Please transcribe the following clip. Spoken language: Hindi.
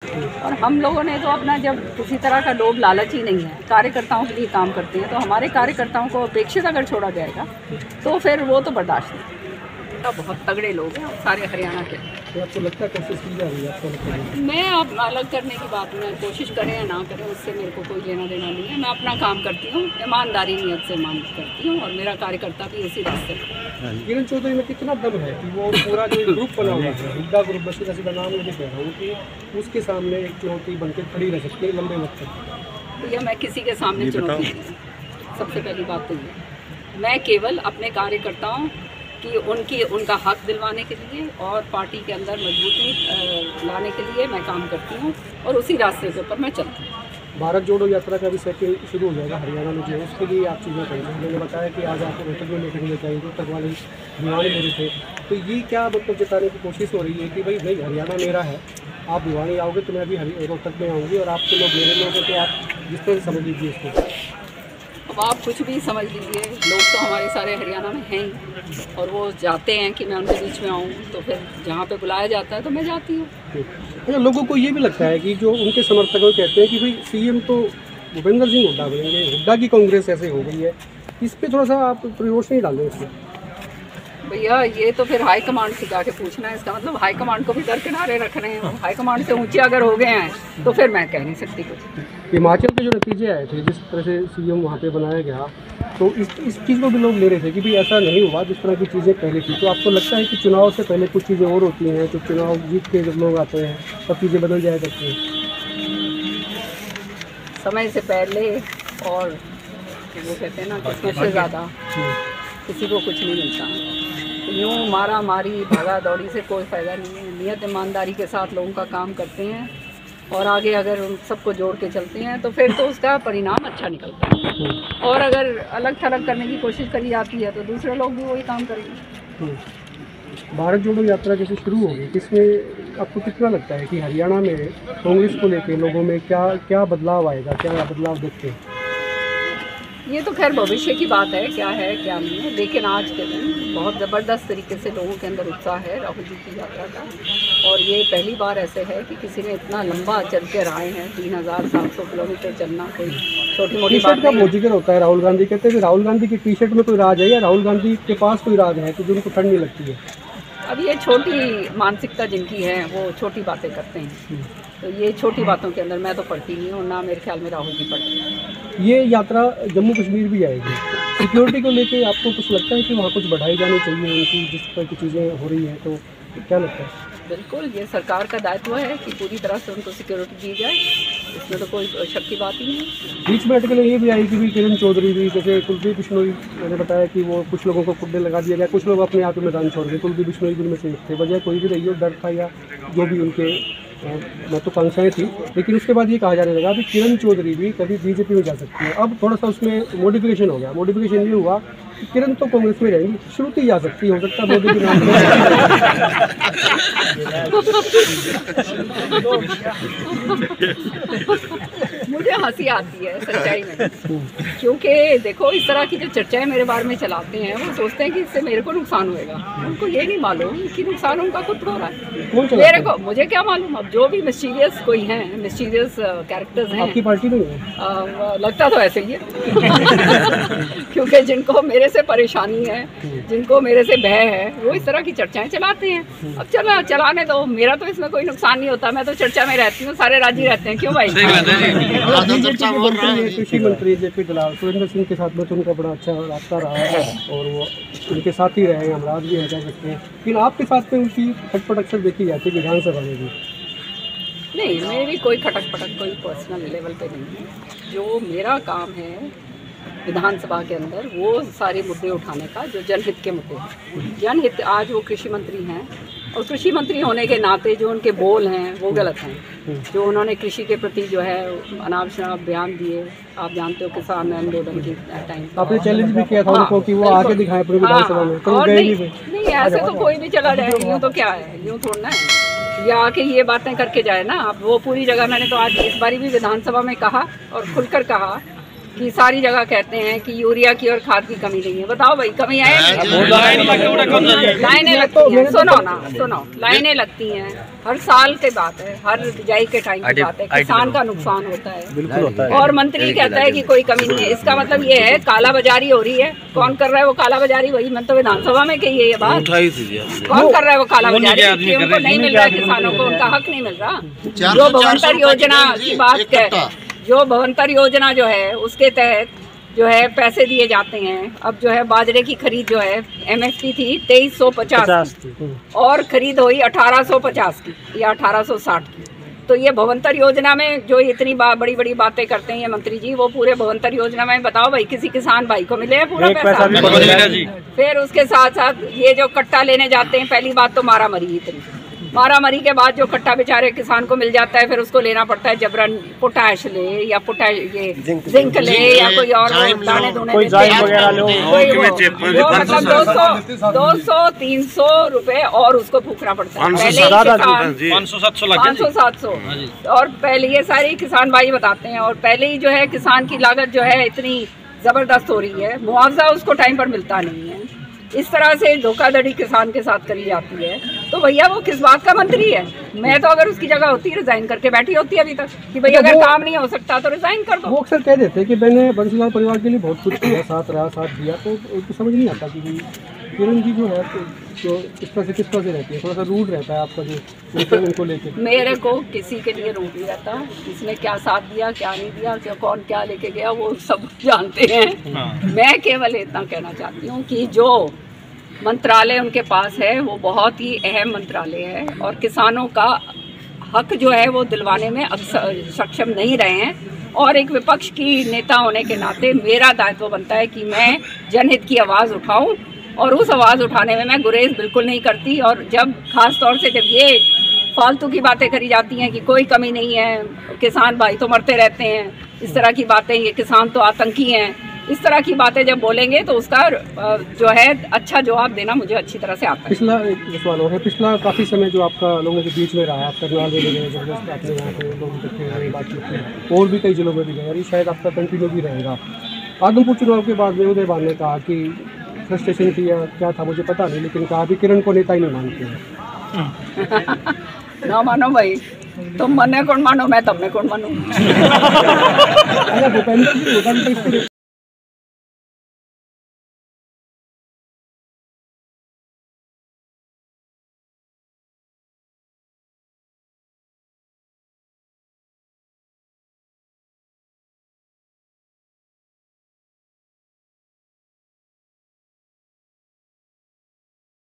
और हम लोगों ने तो अपना, जब किसी तरह का लोभ लालच ही नहीं है, कार्यकर्ताओं के लिए काम करते हैं, तो हमारे कार्यकर्ताओं को अपेक्षित अगर छोड़ा जाएगा तो फिर वो तो बर्दाश्त नहीं। तो बहुत तगड़े लोग हैं सारे हरियाणा के। तो आपको लगता है कोशिश की जा रही है? आपको लगता है? मैं अब अलग करने की बात में कोशिश करें या ना करें, उससे मेरे को कोई लेना देना नहीं है। मैं अपना काम करती हूँ, ईमानदारी नियत से मान करती हूँ, और मेरा कार्यकर्ता भी उसी रास्ते पर। किरण चौधरी में कितना दम है कि वो पूरा जो ग्रुप बना हुआ है, हुड्डा ग्रुप, बस सीधा नाम नहीं कह रहा हूँ, कि उसके सामने एक चुनौती बनकर खड़ी रह सकती है लंबे वक्त तक? भैया मैं किसी के सामने चुनौती नहीं हूँ। सबसे पहली बात तो ये, मैं केवल अपने कार्यकर्ताओं कि उनका हक दिलवाने के लिए और पार्टी के अंदर मजबूती लाने के लिए मैं काम करती हूँ, और उसी रास्ते के ऊपर मैं चलती हूँ। भारत जोड़ो यात्रा का भी सेट शुरू हो जाएगा हरियाणा में, जो है उसके लिए आप चीज़ें करेंगे। उन्होंने बताया कि आज आपको रोहतक में लेकर जाएंगे, रोहतक वाले भिवानी मेरे थे, तो ये क्या मतलब जताने की कोशिश हो रही है कि भाई हरियाणा मेरा है, आप भिवानी आओगे तो मैं भी रोहतक में आऊँगी, और आपके लोग मेरे लोग हैं, तो आप जिस तरह से समझ लीजिए इसको। अब आप कुछ भी समझ लीजिए, लोग तो हमारे सारे हरियाणा में हैं ही, और वो जाते हैं कि मैं उनके बीच में आऊँ, तो फिर जहाँ पे बुलाया जाता है तो मैं जाती हूँ। अच्छा, लोगों को ये भी लगता है कि जो उनके समर्थक कहते हैं कि भाई सीएम तो भूपेंद्र सिंह हुड्डा बनेंगे, हुड्डा की कांग्रेस ऐसे हो गई है, इस पर थोड़ा सा आप रोशनी डालें इसमें। भैया ये तो फिर हाईकमांड से जाके पूछना है। इसका मतलब हाईकमांड को भी दरकिनारे रख रहे हैं। हाईकमांड से ऊंचे अगर हो गए हैं तो फिर मैं कह नहीं सकती कुछ। हिमाचल के जो नतीजे आए थे, जिस तरह से सीएम वहाँ पे बनाया गया, तो इस चीज़ को भी लोग ले रहे थे कि भाई ऐसा नहीं हुआ जिस तरह की चीज़ें पहले थी। तो आपको लगता है कि चुनाव से पहले कुछ चीज़ें और होती हैं, तो चुनाव जीत के जब लोग आते हैं तब चीज़ें बदल जाया करती हैं? समय से पहले और वो कहते हैं ना, किस्मत से ज़्यादा किसी को कुछ नहीं मिलता। यूँ मारा मारी भागा दौड़ी से कोई फ़ायदा नहीं है। नियत ईमानदारी के साथ लोगों का काम करते हैं, और आगे अगर उन सबको जोड़ के चलते हैं तो फिर तो उसका परिणाम अच्छा निकलता है। और अगर अलग थलग करने की कोशिश करी जाती है तो दूसरे लोग भी वही काम करेंगे। भारत जोड़ो यात्रा जैसे शुरू होगी, इसमें आपको कितना लगता है कि हरियाणा में कांग्रेस को लेकर लोगों में क्या बदलाव आएगा, क्या बदलाव देखते हैं? ये तो खैर भविष्य की बात है, क्या है क्या नहीं है, लेकिन आज के दिन बहुत ज़बरदस्त तरीके से लोगों के अंदर उत्साह है राहुल जी की यात्रा का। और ये पहली बार ऐसे है कि किसी ने इतना लंबा चल के आए हैं। 3700 किलोमीटर चलना कोई छोटी मोटी बात का बहुत जिक्र होता है। राहुल गांधी कहते हैं कि राहुल गांधी की टी शर्ट में कोई राज है, या राहुल गांधी के पास कोई राज है कि जो उनको ठंड नहीं लगती है। अब ये छोटी मानसिकता जिनकी है वो छोटी बातें करते हैं, तो ये छोटी बातों के अंदर मैं तो पढ़ती नहीं हूँ, ना मेरे ख्याल में राहुल जी पढ़ते हैं। ये यात्रा जम्मू कश्मीर भी जाएगी, सिक्योरिटी को लेके आपको कुछ लगता है कि वहाँ कुछ बढ़ाई जानी चाहिए उनकी, जिस तरह की चीज़ें हो रही हैं, तो क्या लगता है? बिल्कुल, ये सरकार का दायित्व है कि पूरी तरह से उनको सिक्योरिटी दी जाए, इसमें तो कोई शक की बात ही नहीं है। बीच में अटकलें ये भी आई कि भी किरण चौधरी भी, जैसे कुलदीप बिश्नोई मैंने बताया कि वो कुछ लोगों को कुड्डे लगा दिया गया, कुछ लोग अपने आप में मैदान छोड़ गए, कुलदीप बिश्नोई भी उनमें से थे। वजह कोई भी रही हो, डर था या जो भी उनके महत्वाकांक्षाएँ थी, लेकिन उसके बाद ये कहा जाने लगा कि किरण चौधरी भी कभी बीजेपी में जा सकती है। अब थोड़ा सा उसमें मॉडिफिकेशन हो गया। मॉडिफिकेशन ये हुआ कि किरण तो कांग्रेस में रहेंगी, श्रुति जा सकती है, हो सकता है मोदी के नाम मुझे हंसी आती है सच्चाई में, क्योंकि देखो इस तरह की जो चर्चाएं मेरे बारे में चलाते हैं, वो सोचते हैं कि इससे मेरे को नुकसान होएगा। उनको ये नहीं मालूम कि नुकसान उनका खुद हो रहा है। मेरे को, मुझे क्या मालूम। अब जो भी मिस्टीरियस कोई हैं, मिस्टीरियस कैरेक्टर्स हैं, आपकी पार्टी में है? लगता तो ऐसे ही है क्योंकि जिनको मेरे से परेशानी है, जिनको मेरे से भय है, वो इस तरह की चर्चाएं चलाते हैं। अब चलाने दो, मेरा तो इसमें कोई नुकसान नहीं होता। मैं तो चर्चा में रहती हूँ, सारे राजी रहते हैं। क्यों भाई? कृषि मंत्री जेपी दलाल, सुरेंद्र सिंह के साथ में तो उनका बड़ा अच्छा रास्ता रहा है, और वो उनके साथ ही रहे, हम राज भी रह जा सकते हैं। लेकिन आपके साथ में उनकी खटपट अक्सर देखी जाती है विधानसभा में भी। नहीं, मेरी कोई खटक पटक कोई पर्सनल लेवल पे नहीं है। जो मेरा काम है विधानसभा के अंदर, वो सारे मुद्दे उठाने का, जो जनहित के मुद्दे हैं। जनहित, आज वो कृषि मंत्री हैं, और कृषि मंत्री होने के नाते जो उनके बोल हैं वो गलत हैं। जो उन्होंने कृषि के प्रति जो है अनाप शनाप बयान दिए, आप जानते हो किसान आंदोलन के टाइम आपने चैलेंज भी किया था उनको कि वो आगे दिखाएं पूरी विधानसभा में, तो गए नहीं ऐसे तो कोई भी चला जाए, यूँ तो क्या है, यूँ थोड़ा ना है, या आके ये बातें करके जाए ना। अब वो पूरी जगह, मैंने तो आज इस बारी भी विधानसभा में कहा और खुलकर कहा कि सारी जगह कहते हैं कि यूरिया की और खाद की कमी नहीं है। बताओ भाई, कमी है? लाइनें लगती हैं, सुनो, लाइनें लगती हैं, हर साल की बात है, हर बिजाई के टाइम की बात है, किसान का नुकसान होता है, बिल्कुल होता है। और मंत्री कहता है कि कोई कमी नहीं है। इसका मतलब ये है काला बाजारी हो रही है। कौन कर रहा है वो काला बाजारी? वही मैंने तो विधानसभा में कही है ये बात। कौन कर रहा है वो काला बाजारी? उनको नहीं मिल रहा है, किसानों को उनका हक नहीं मिल रहा। जो भवंतर योजना की बात है, जो भवंतर योजना जो है उसके तहत जो है पैसे दिए जाते हैं। अब जो है बाजरे की खरीद जो है MSP थी 2350 और खरीद हुई 1850 की या 1860 की। तो ये भवंतर योजना में जो इतनी बड़ी बड़ी बातें करते हैं ये मंत्री जी, वो पूरे भवंतर योजना में बताओ भाई किसी किसान भाई को मिले पूरा पैसा? फिर उसके साथ साथ ये जो कट्टा लेने जाते हैं, पहली बात तो मारामारी इतनी, मारामारी के बाद जो कट्टा बेचारे किसान को मिल जाता है, फिर उसको लेना पड़ता है जबरन। पोटाश ले या ये जिंक ले या कोई और दाने दूने मतलब 200-300 रुपए और उसको फूकना पड़ता है। पहले 500-700 और पहले ये सारे किसान भाई बताते हैं। और पहले ही जो है किसान की लागत जो है इतनी जबरदस्त हो रही है, मुआवजा उसको टाइम पर मिलता नहीं है। इस तरह से धोखाधड़ी किसान के साथ करी जाती है। तो भैया वो किस बात का मंत्री है? मैं तो अगर उसकी जगह होती रिजाइन करके बैठी होती अभी तक कि भैया अगर काम नहीं हो सकता तो रिजाइन कर दो। वो अक्सर कह देते हैं कि मैंने बंसीलाल परिवार के लिए बहुत कुछ किया, साथ रहा, साथ दिया। तो समझ नहीं आता कि किरण जी जो है जो किस तरह से रहती है, थोड़ा सा रूड रहता है आपका जो उनको लेके। मेरे को किसी के लिए रूड नहीं रहता, किसने क्या साथ दिया क्या नहीं दिया, कौन क्या लेके गया वो सब जानते हैं। मैं केवल इतना कहना चाहती हूँ कि जो मंत्रालय उनके पास है वो बहुत ही अहम मंत्रालय है और किसानों का हक जो है वो दिलवाने में अक्सर सक्षम नहीं रहे हैं। और एक विपक्ष की नेता होने के नाते मेरा दायित्व बनता है कि मैं जनहित की आवाज़ उठाऊं और उस आवाज़ उठाने में मैं गुरेज बिल्कुल नहीं करती। और जब खास तौर से जब ये फालतू की बातें करी जाती हैं कि कोई कमी नहीं है, किसान भाई तो मरते रहते हैं, इस तरह की बातें, ये किसान तो आतंकी हैं, इस तरह की बातें जब बोलेंगे तो उसका जो है अच्छा जवाब देना मुझे अच्छी तरह से आता है। पिछला एक सवाल और है, पिछला काफ़ी समय जो आपका लोगों के बीच में रहा, आप करनाल में गए, जबरदस्त आपने यहाँ पे लोग इकट्ठे हुए, बातचीत की, और भी कई जिलों में भी गए, और ये शायद आपका कंटिन्यू भी रहेगा। आदमपुर चुनाव के बाद में उदय भान ने कहा कि फ्रस्ट्रेशन थी या क्या था मुझे पता नहीं, लेकिन कहा कि किरण को नेता ही नहीं मानते हैं। ना मानो भाई, तुम मने कौन मानो, मैं तुमने कौन मानूं।